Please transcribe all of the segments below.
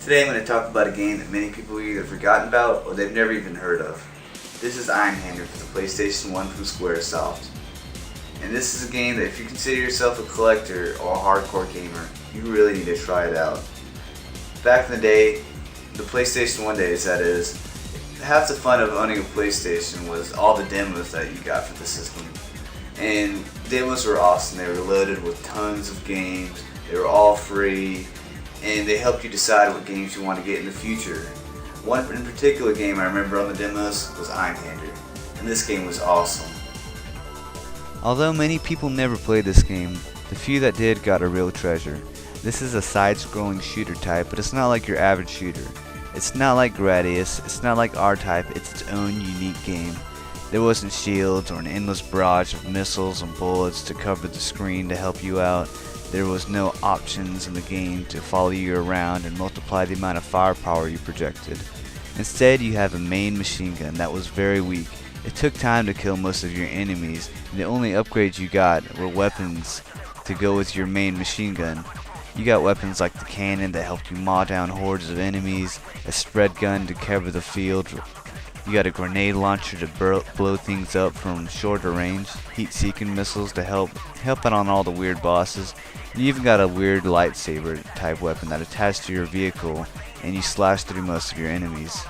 Today I'm going to talk about a game that many people have either forgotten about or they've never even heard of. This is Einhander for the PlayStation 1 from Squaresoft. And this is a game that if you consider yourself a collector or a hardcore gamer, you really need to try it out. Back in the day, the PlayStation 1 days that is, half the fun of owning a PlayStation was all the demos that you got for the system. And demos were awesome. They were loaded with tons of games, they were all free, and they helped you decide what games you want to get in the future. One in particular game I remember on the demos was Einhander, and this game was awesome. Although many people never played this game, the few that did got a real treasure. This is a side-scrolling shooter type, but it's not like your average shooter. It's not like Gradius, it's not like R-Type, it's its own unique game. There wasn't shields or an endless barrage of missiles and bullets to cover the screen to help you out. There was no options in the game to follow you around and multiply the amount of firepower you projected. Instead, you have a main machine gun that was very weak. It took time to kill most of your enemies, and the only upgrades you got were weapons to go with your main machine gun. You got weapons like the cannon that helped you maw down hordes of enemies, a spread gun to cover the field, you got a grenade launcher to blow things up from shorter range, heat-seeking missiles to help out on all the weird bosses. You even got a weird lightsaber type weapon that attached to your vehicle and you slash through most of your enemies.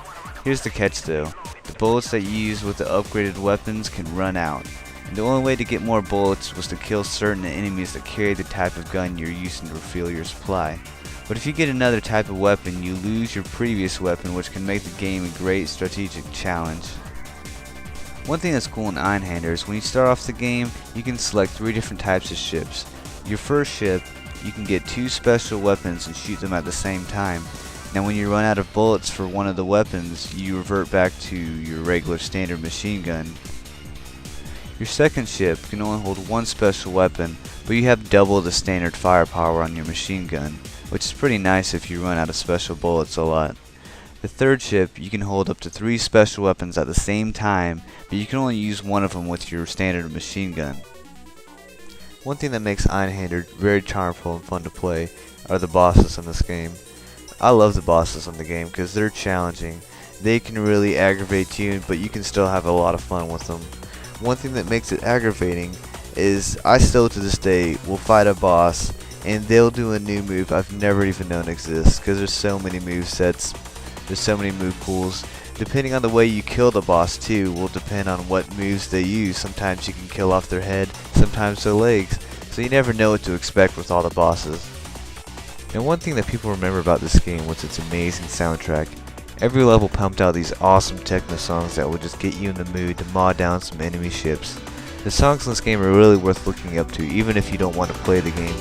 Here's the catch though, the bullets that you use with the upgraded weapons can run out. And the only way to get more bullets was to kill certain enemies that carry the type of gun you're using to refill your supply. But if you get another type of weapon, you lose your previous weapon, which can make the game a great strategic challenge. One thing that's cool in Einhander is when you start off the game, you can select 3 different types of ships. Your first ship, you can get 2 special weapons and shoot them at the same time. Now when you run out of bullets for one of the weapons, you revert back to your regular standard machine gun. Your second ship can only hold 1 special weapon, but you have double the standard firepower on your machine gun, which is pretty nice if you run out of special bullets a lot. The third ship, you can hold up to 3 special weapons at the same time, but you can only use one of them with your standard machine gun. One thing that makes Einhander very charmful and fun to play are the bosses in this game. I love the bosses in the game because they're challenging. They can really aggravate you, but you can still have a lot of fun with them. One thing that makes it aggravating is I still to this day will fight a boss and they'll do a new move I've never even known exists because there's so many move sets, there's so many move pools. Depending on the way you kill the boss too will depend on what moves they use. Sometimes you can kill off their head, sometimes their legs, so you never know what to expect with all the bosses. And one thing that people remember about this game was its amazing soundtrack. Every level pumped out these awesome techno songs that would just get you in the mood to maw down some enemy ships. The songs in this game are really worth looking up to even if you don't want to play the game.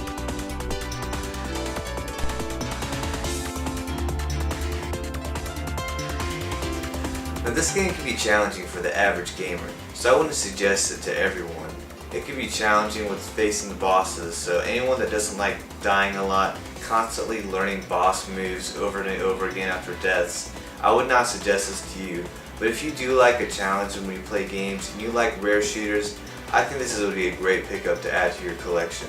Now this game can be challenging for the average gamer, so I wouldn't suggest it to everyone. It can be challenging with facing the bosses, so anyone that doesn't like dying a lot, constantly learning boss moves over and over again after deaths, I would not suggest this to you. But if you do like a challenge when you play games and you like rare shooters, I think this would be a great pickup to add to your collection.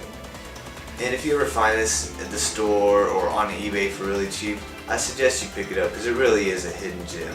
And if you ever find this at the store or on eBay for really cheap, I suggest you pick it up because it really is a hidden gem.